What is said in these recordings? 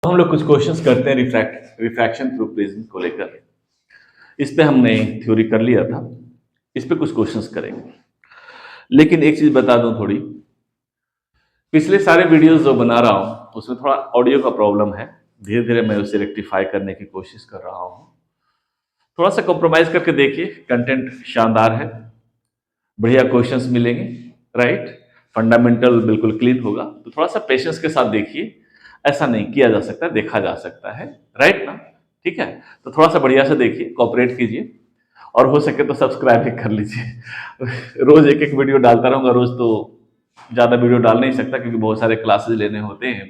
हम लोग कुछ क्वेश्चंस करते हैं रिफ्रैक्शन थ्रू प्रिज्म को लेकर। इस पे हमने थ्योरी कर लिया था, इस पे कुछ क्वेश्चंस करेंगे। लेकिन एक चीज बता दूं, थोड़ी पिछले सारे वीडियोस जो बना रहा हूं उसमें थोड़ा ऑडियो का प्रॉब्लम है। धीरे धीरे मैं उसे रेक्टिफाई करने की कोशिश कर रहा हूं। थोड़ा सा कॉम्प्रोमाइज करके देखिए, कंटेंट शानदार है, बढ़िया क्वेश्चंस मिलेंगे, राइट। फंडामेंटल बिल्कुल क्लीन होगा, तो थोड़ा सा पेशेंस के साथ देखिए। ऐसा नहीं किया जा सकता, देखा जा सकता है, राइट ना। ठीक है, तो थोड़ा सा बढ़िया से देखिए, कॉपरेट कीजिए, और हो सके तो सब्सक्राइब भी कर लीजिए। रोज एक एक वीडियो डालता रहूंगा, रोज तो ज्यादा वीडियो डाल नहीं सकता क्योंकि बहुत सारे क्लासेस लेने होते हैं,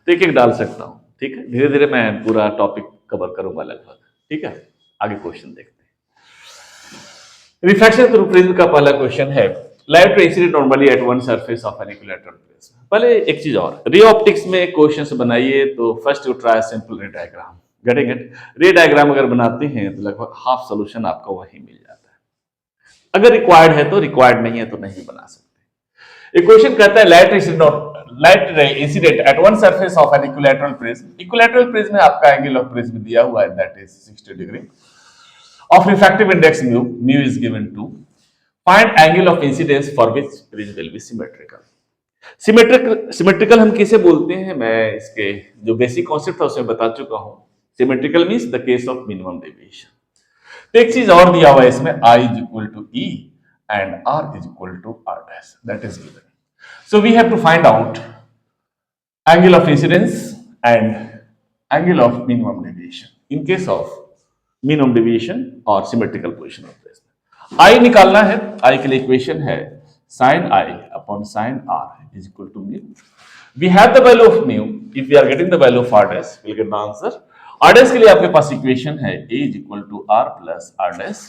तो एक एक डाल सकता हूँ। ठीक है, धीरे धीरे मैं पूरा टॉपिक कवर करूंगा लगभग। ठीक है, आगे क्वेश्चन देखते हैं। रिफ्रैक्शन थ्रू प्रिज्म का पहला क्वेश्चन है, light ray incident normally at one surface of an equilateral prism. पहले एक चीज और, रे ऑप्टिक्स में क्वेश्चंस बनाइए तो फर्स्ट यू ट्राई सिंपल रे डायग्राम। Getting it? रे डायग्राम अगर बनाते हैं तो लगभग हाफ सोल्यूशन आपको वही मिल जाता है। अगर रिक्वायर्ड है तो, रिक्वायर्ड नहीं है तो नहीं बना सकते। एक क्वेश्चन कहता है light ray incident at one surface of an equilateral prism. Equilateral prism में आपका एंगल ऑफ प्रिज्म दिया हुआ है, that is 60 degree of refractive index mu is given to find angle of incidence for which prism will be symmetrical। Symmetrical हम किसे बोलते हैं, मैं इसके जो बेसिक कॉन्सेप्ट था उसमें बता चुका हूं। Symmetrical means the case of minimum deviation. तो एक चीज और दिया हुआ है इसमें, I is equal to E and R is equal to R dash, that is given। So we have to find out angle of incidence and angle of minimum deviation in case of minimum deviation और symmetrical position of this। I निकालना है, I के लिए equation है sin I upon sin R is equal to mu। We have the value of mu, if we are getting the value of R dash, we'll get the answer। R dash के लिए आपके पास equation है A is equal to R plus R dash।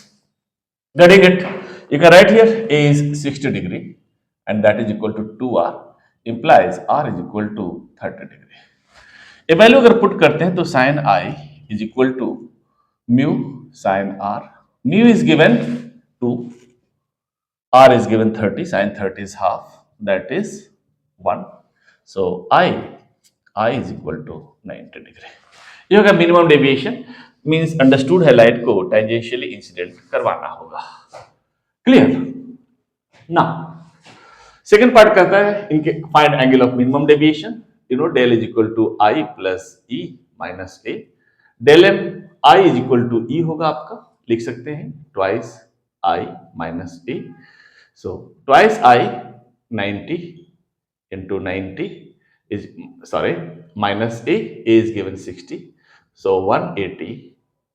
Getting it? You can write here A is 60 degree and that is equal to 2R, implies R is equal to 30 degree। ये value अगर put करते हैं तो sin I is equal to mu sin R। Mu is given 2, R is given 30, sin 30 is half, that is 1। So I is equal to 90 degree। ये होगा minimum deviation, means understood है light को tangentially incident करवाना होगा। Clear ना। Second part कहता है इनके find angle of minimum deviation. You know del is equal to i plus e minus A. Del m i is equal to e होगा आपका, लिख सकते हैं twice i minus A. So twice i 90 into 90 is, sorry, minus a is given 60, so 180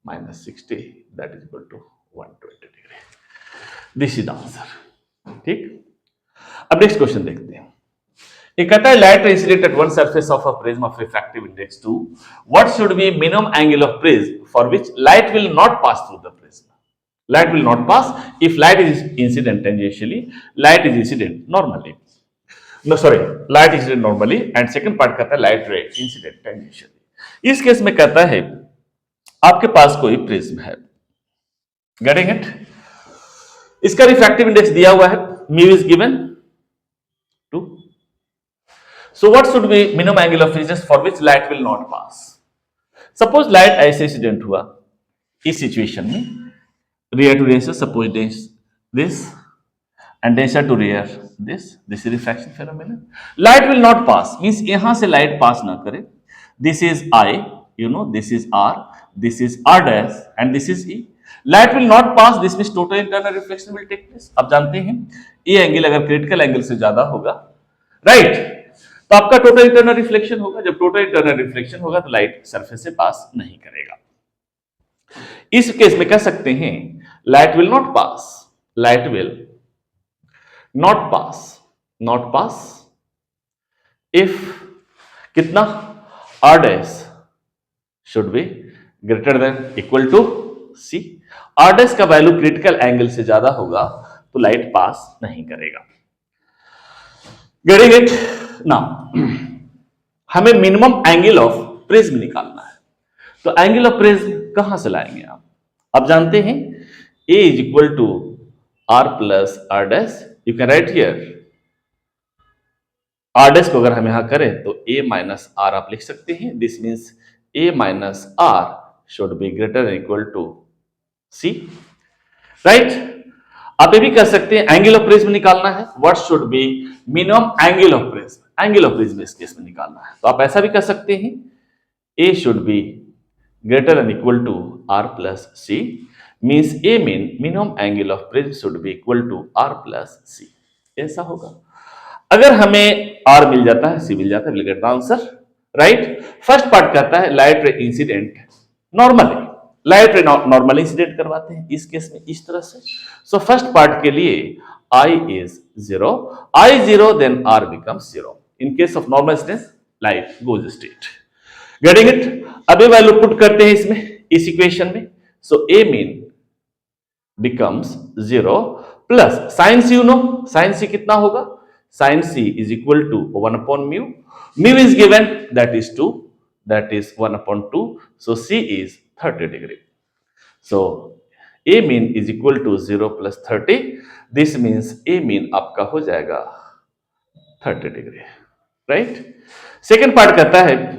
minus 60, that is equal to 120 degree। this is the answer। ठीक, अब next question देखते हैं। ये कहता है light incident at one surface of a prism of refractive index 2, what should be minimum angle of prism for which light will not pass through the prism. Light will not pass if light is incident tangentially, light is incident normally, no sorry, light incident normally, and second part कहता है light ray incident tangentially. इस case में कहता है आपके पास कोई prism है, getting it? इसका रिफ्रैक्टिव इंडेक्स दिया हुआ है, mu is given 2। So what should be minimum angle of incidence for which light will not pass. Suppose light ऐसे इंसिडेंट हुआ इस सिचुएशन में, rear to denser, suppose this and denser to rear this is refraction phenomenon। light will not pass means यहां से light pass ना करे। this is I, you know, this is R, this is R dash and this is E। light will not pass, this means total internal reflection will take place। अब जानते हैं ये angle अगर critical angle से ज्यादा होगा, right, तो आपका टोटल इंटरनल रिफ्लेक्शन होगा। जब टोटल इंटरनल रिफ्लेक्शन होगा तो लाइट सरफेस से पास नहीं करेगा। इस केस में कह सकते हैं light will not pass, light will not pass if कितना, R dash should be greater than equal to C। R dash का वैल्यू क्रिटिकल एंगल से ज्यादा होगा तो लाइट पास नहीं करेगा। Getting it? नाउ हमें मिनिमम एंगल ऑफ प्रिज्म निकालना है, तो एंगल ऑफ प्रिज्म कहां से लाएंगे आप जानते हैं A is equal to R plus R dash। You can write here R dash को अगर हम यहां करें तो ए माइनस आर आप लिख सकते हैं। This means A minus R should be greater than equal to C, right. आप ये भी कर सकते हैं एंगल ऑफ प्रिज्म निकालना है, what should be minimum angle of prism, angle of prism इस केस में निकालना है, तो आप ऐसा भी कर सकते हैं A should be greater than equal to r plus c means a mean minimum angle of prism should be equal to r plus c, ऐसा होगा। अगर हमें r मिल जाता है, c मिल जाता है, will get the answer, right. First part कहता है light ray incident normally, light रे नॉर्मल इंसिडेंट करवाते हैं इस केस में इस तरह से। सो फर्स्ट पार्ट के लिए I is 0, I 0 then R becomes 0 in case of normal incidence light goes straight, getting it. अभी वैल्यू पुट करते हैं इसमें इस इक्वेशन में, so A mean becomes 0 plus sine c, you know sine c कितना होगा, sine C is equal to 1 upon mu, mu is given that is 2, that is 1 upon 2, so c is 30 degree. So A mean is equal to 0 plus 30, this means A mean आपका हो जाएगा 30 degree, right. Second part कहता है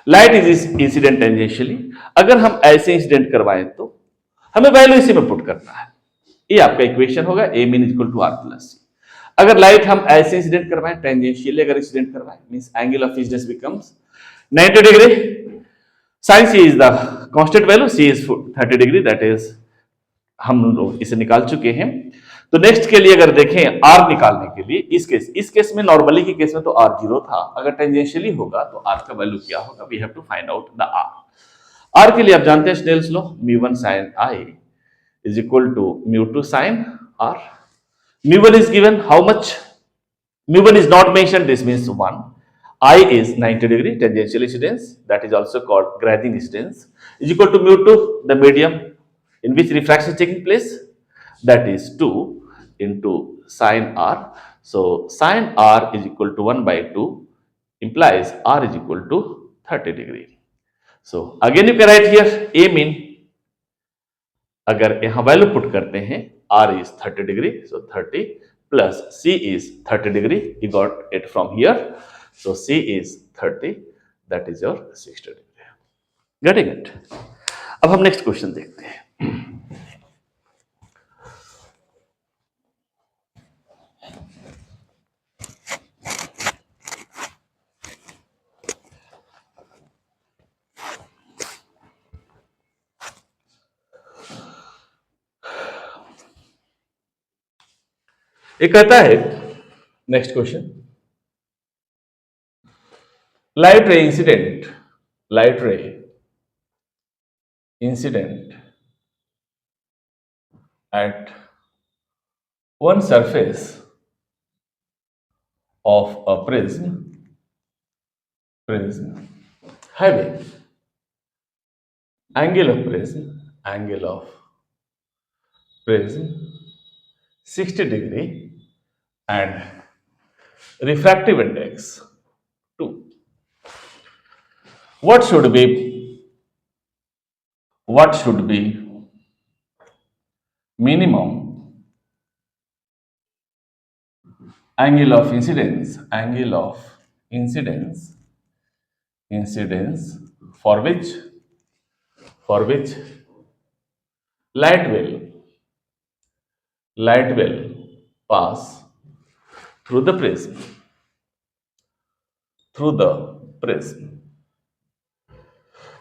light is incident tangentially, अगर हम ऐसे incident करवाएं तो हमें वैल्यू इसी में पुट करना है, ये आपका इक्वेशन होगा A mean equal to are plus c. अगर लाइट हम ऐसे इंसिडेंट करवाएं टेंजेंशियली, अगर इंसिडेंट करवाएं means angle of incidence becomes 90 degree, sine C is the constant value, C is 30 degree, that is हम लोग इसे निकाल चुके हैं। तो नेक्स्ट के लिए अगर देखें आर निकालने के लिए, इस केस में नॉर्मली के केस में तो आर 0 था, अगर टेंजेंशियली होगा तो आर का वैल्यू क्या होगा, we have to find out the r. R के लिए आप जानते हैं स्नेल्स लॉ, म्यू1 sin i is equal to mu2 sin r, mu1 is given how much, mu1 is not mentioned, this means 1, I is 90 degree tangential incidence, that is also called grazing incidence, is equal to mu2 the medium in which refraction is taking place, that is 2 into sin r, so sin r is equal to 1 by 2 implies r is equal to 30 degree. So again you can write here a mean, अगर यहां value put करते हैं r is 30 degree, so 30 plus c is 30 degree, you got it from here, so c is 30, that is your 60 degree, getting it। अब हम next question देखते हैं। ये कहता है next question, light ray incident, light ray incident at one surface of a prism having angle of prism 60 degree and refractive index 2. What should be minimum angle of incidence for which light will pass through the prism,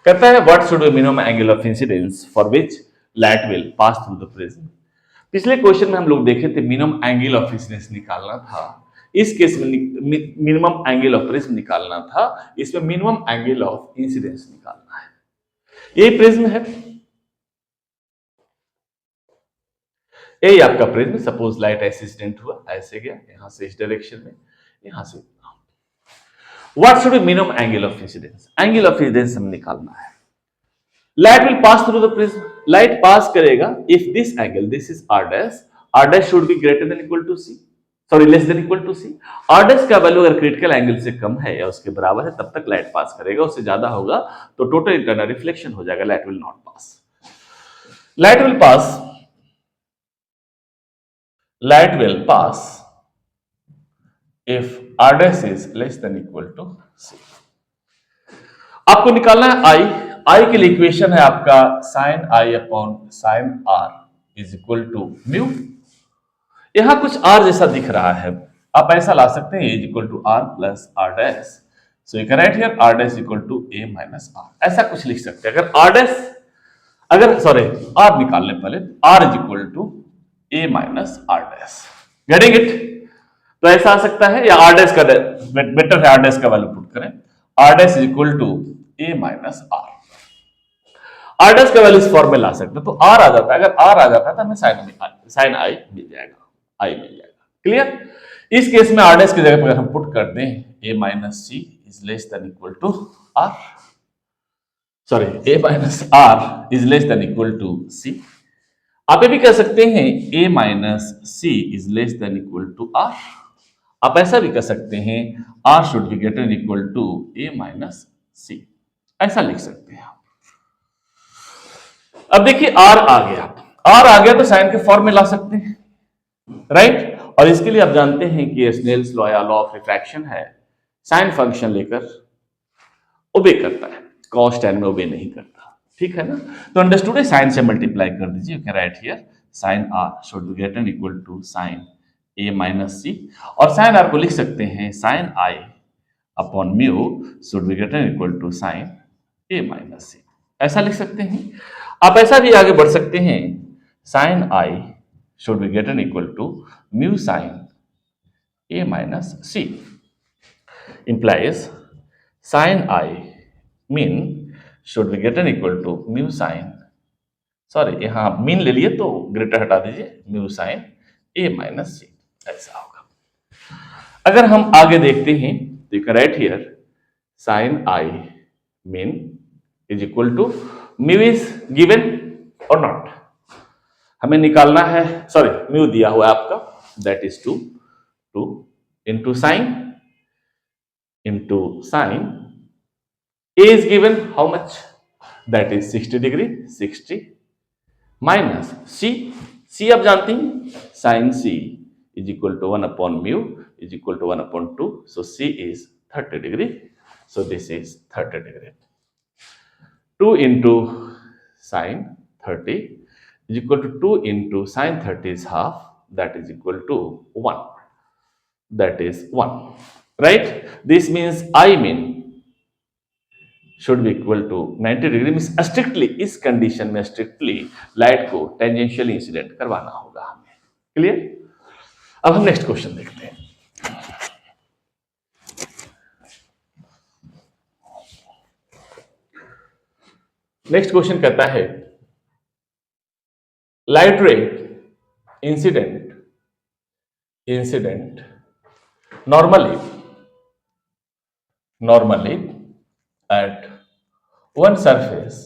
कहता है what should be minimum angle of incidence for which light will pass through the prism. पिछले question में हम लोग देखे थे minimum angle of incidence निकालना था, इस केस में मिनिमम एंगल ऑफ प्रिज्म निकालना था, इसमें मिनिमम एंगल ऑफ इंसिडेंस निकालना है। यही प्रिज्म है, यही आपका प्रिज्म। सपोज लाइट ऐसे इंसिडेंट हुआ, ऐसे गया यहां से इस डायरेक्शन में, यहां से what should be minimum angle of incidence, angle of incidence हमें निकालना है। Light will pass through the prism, light pass करेगा if this angle, this is r dash should be greater than equal to c, sorry less than equal to c। r dash का value अगर critical angle से कम है या उसके बराबर है तब तक लाइट पास करेगा, उससे ज्यादा होगा तो टोटल इंटरनल रिफ्लेक्शन हो जाएगा, light will not pass. Light will pass if r dash is less than equal to c. आपको निकालना है आई। आई के लिए इक्वेशन है आपका sine I upon sine R is equal to mu. यहां कुछ आर जैसा दिख रहा है, आप ऐसा ला सकते हैं is equal to are plus R dash. So you can write here R dash equal to A minus R, ऐसा कुछ लिख सकते हैं। अगर आर डैश, अगर सॉरी आर निकाल लें पहले, R is equal to A minus R dash. Getting it? तो ऐसा आ सकता है, या आर डैश का बेटर है आर डैश का वैल्यू पुट करें, R dash is equal to A minus R. R dash का वैल्यू इस फॉर्म में ला सकते हैं, तो आर आ जाता है। अगर आर आ जाता है तो हमें साइन आई मिल जाएगा, आई मिल जाएगा। क्लियर? इस केस में आर डैश की जगह पर अगर हम पुट कर दें A minus c is less than equal to r, sorry A minus r is less than equal to c. आप ये भी कह सकते हैं A minus c is less than equal to r. आप ऐसा भी कह सकते हैं r should be greater equal to A minus सी, ऐसा लिख सकते हैं। अब देखिए आर आ गया, आर आ गया तो साइन के फॉर्म में ला सकते हैं, राइट? और इसके लिए आप जानते हैं कि स्नेल्स लॉ या लॉ ऑफ रिफ्रैक्शन है, साइन फंक्शन लेकर ओबे करता है, कॉस टैन में ओबे नहीं करता, ठीक है ना? तो अंडरस्टूड है, साइन से मल्टीप्लाई कर दीजिए। You can write here sine r should be greater equal to sine A minus c, और साइन आर को लिख सकते हैं sine I upon mu should be greater equal to sine A minus सी, ऐसा लिख सकते हैं। आप ऐसा भी आगे बढ़ सकते हैं, sine I should be greater equal to mu sine A minus C, implies sin I mean should be greater equal to mu sin, sorry यहां आप मीन ले लिए तो ग्रेटर हटा दीजिए, म्यू साइन ए माइनस सी, ऐसा होगा। अगर हम आगे देखते हैं तो you can write here sine I mean is equal to mu is given और नॉट, हमें निकालना है, सॉरी म्यू दिया हुआ है आपका, that is 2 into sine into sine. A is given how much? That is 60 degree, 60 minus C. C आप जानती हैं, sin C is equal to 1 upon mu is equal to 1 upon 2. So C is 30 degree. So this is 30 degree. 2 into sin 30 is equal to 2 into sin 30 is half. That is equal to 1. That is 1. Right? This means I mean should be equal to 90 degree, means strictly इस condition में strictly light को tangential incident करवाना होगा हमें। Clear? अब हम next question देखते हैं। नेक्स्ट क्वेश्चन कहता है light ray incident normally at one surface,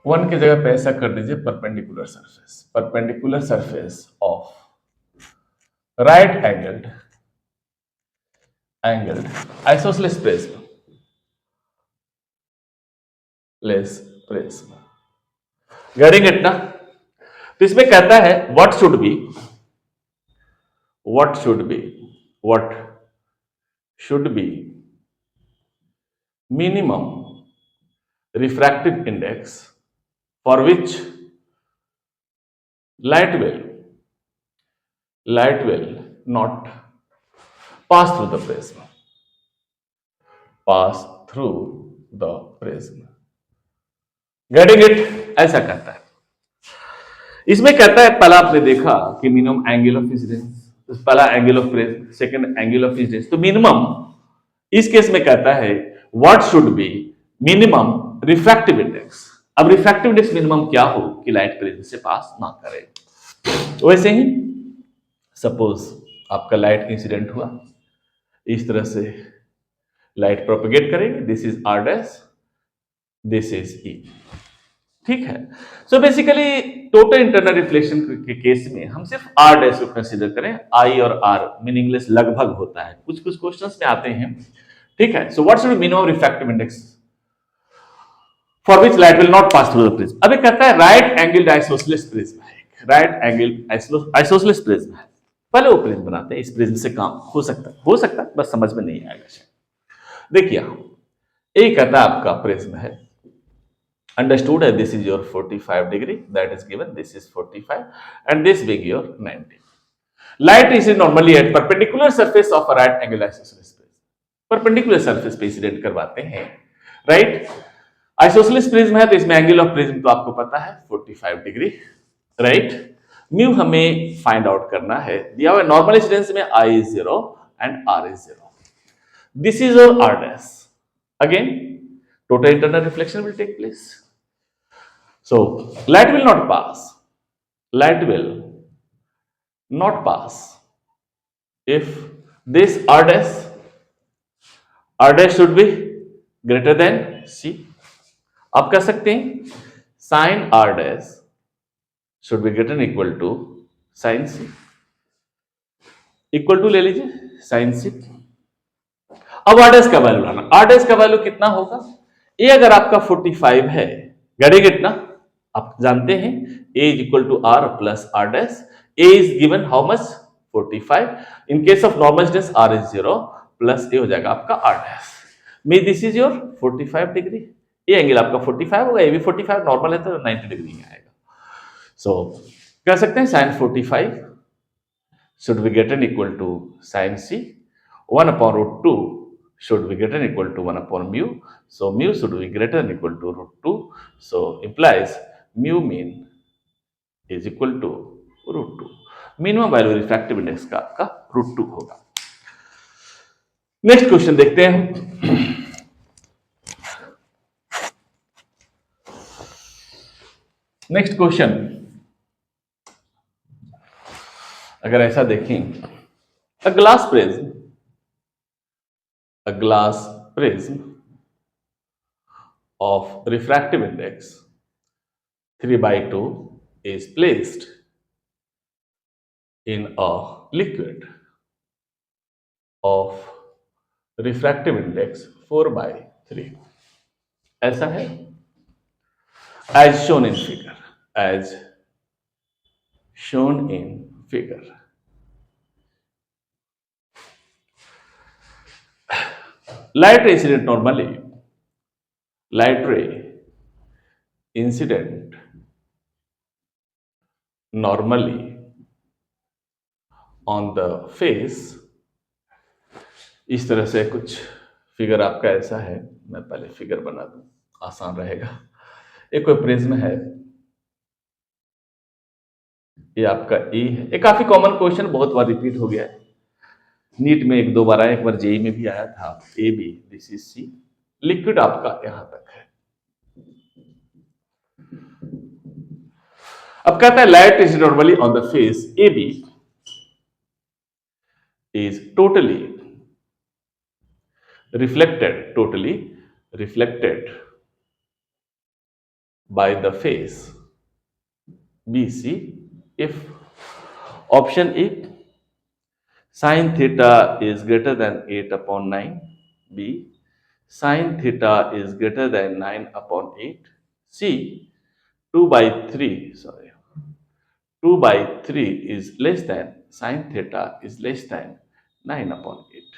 one की जगह पे ऐसा कर दीजिए perpendicular surface of right angled isosceles prism. Getting it ना? तो इसमें कहता है what should be minimum refractive index for which light will not pass through the prism. Getting it? ऐसा कहता है। इसमें कहता है, पहला आपने देखा कि मिनिमम एंगल ऑफ इंसिडेंस, पहला angle of prism, second angle of incidence, तो मिनिमम इस केस में कहता है what should be minimum refractive index. अब रिफ्रैक्टिव इंडेक्स मिनिमम क्या हो कि लाइट प्रिज्म से पास ना करे। वैसे ही सपोज आपका लाइट इंसिडेंट हुआ, इस तरह से लाइट प्रोपेगेट करेगी, this is r dash, this is e, ठीक है। So basically total internal reflection के केस में हम सिर्फ आर डैश को कंसीडर करें, आई और आर मीनिंगलेस लगभग होता है, कुछ क्वेश्चंस में आते हैं, ठीक है। So what should be minimum refractive index for which light will not pass through the prism. अब कहता है राइट एंगल आइसोसेलेस प्रिज्म है, राइट एंगल आइसोसेलेस प्रिज्म है, पहले वो प्रिज्म बनाते हैं, इस प्रिज्म से काम हो सकता है, बस समझ में नहीं आएगा शायद। देखिए एक कहता है आपका प्रिज्म है, understood that this is your 45 degree, that is given, this is 45 and this being your 90. Light is normally at perpendicular surface of a right angle isosceles prism. Perpendicular surface पे इंसिडेंट करवाते हैं, right. Isosceles prism है तो इसमें angle of prism तो आपको पता है 45 डिग्री, राइट। म्यू हमें फाइंड आउट करना है, दिया हुआ नॉर्मल इंसिडेंस में I is 0 and R is 0. This is your R dash. Again, total internal reflection will take place. So light will not pass. Light will not pass if this R dash should be greater than C. आप कह सकते हैं sine R dash should be greater than equal to sine C. Equal to ले लीजिए sine C. अब R dash का वैल्यू लाना, R dash का वैल्यू कितना होगा? ए अगर आपका 45 है, गड़े कितना आप जानते हैं, A is equal to R plus R dash. A is given how much? 45. In case of normal distance R is 0 plus A हो जाएगा आपका R dash. May this is your 45 degree. ये एंगल आपका 45 होगा, ये भी 45 नॉर्मल है तो 90 डिग्री ही आएगा. So कह सकते हैं sin 45 should be greater than equal to sin C. 1 upon root 2 should be greater than equal to 1 upon mu. So mu should be greater than equal to root 2. So implies mu mean is equal to root 2. Minimum value refractive index का आपका root 2 होगा. Next question देखते हैं. Next question अगर ऐसा देखें, a glass prism of refractive index 3/2 is placed in a liquid of refractive index 4/3. ऐसा है as shown in figure. Light ray incident normally on the face. इस तरह से कुछ फिगर आपका ऐसा है, मैं पहले फिगर बना दूं, आसान रहेगा. एक कोई प्रिज्म है, ये आपका ए है. ये काफी कॉमन क्वेश्चन, बहुत बार रिपीट हो गया है, नीट में 1-2 बार आया, एक बार जेई में भी आया था. A B, this is C. Liquid आपका यहां तक है. अब कहता है light is normally on the face A B is totally reflected by the face BC if option A sin theta is greater than 8/9, B sin theta is greater than 9/8, C 2/3 is less than sin theta is less than 9/8.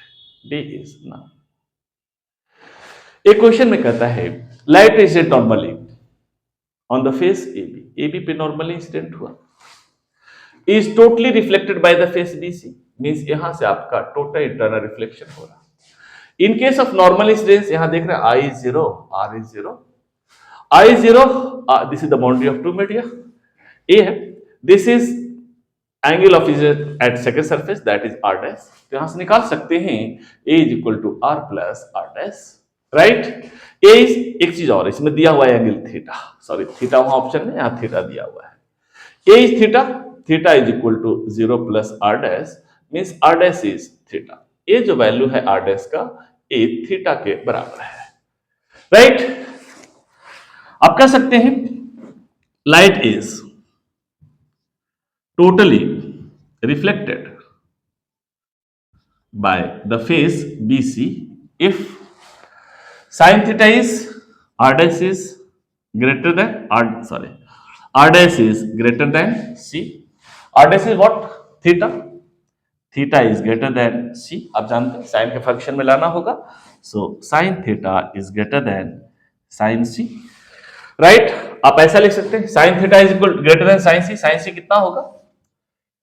D is none. एक question में कहता है light incident normally on the face AB पे normally incident हुआ, is totally reflected by the face BC, means यहां से आपका total internal reflection हो रहा. In case of normal incidence यहां देख रहे हैं I is 0, R is 0. I is 0, this is the boundary of two media. A है, this is angle of incident at second surface, that is R dash. तो यहां से निकाल सकते हैं A is equal to R plus R dash, right. A is एक चीज और, इसमें दिया हुआ है एंगल थीटा, सॉरी थीटा वहां ऑप्शन में, यहां थीटा दिया हुआ है. A is theta is equal to 0 plus R dash, means R dash is theta. ये जो वैल्यू है R dash का, A थीटा के बराबर है, राइट. आप कह सकते हैं light is totally reflected by the face BC if sin theta is R dash is greater than R dash is greater than C. R dash is what? Theta. Theta is greater than c, आप जानते हैं sine के function में लाना होगा, so sine theta is greater than sine c, right. आप ऐसा लिख सकते हैं sine theta is equal greater than sine c कितना होगा,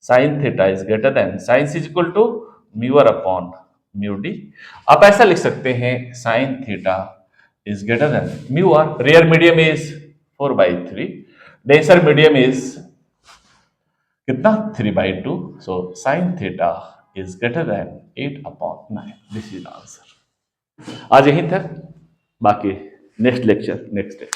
sine theta is greater than sine C is equal to mu r upon mu d. आप ऐसा लिख सकते हैं sine theta is greater than mu r, rare medium is 4/3, denser medium is कितना 3/2, सो sine theta is greater then 8/9, this is answer. आज यहीं तक, बाकी नेक्स्ट लेक्चर नेक्स्ट डे।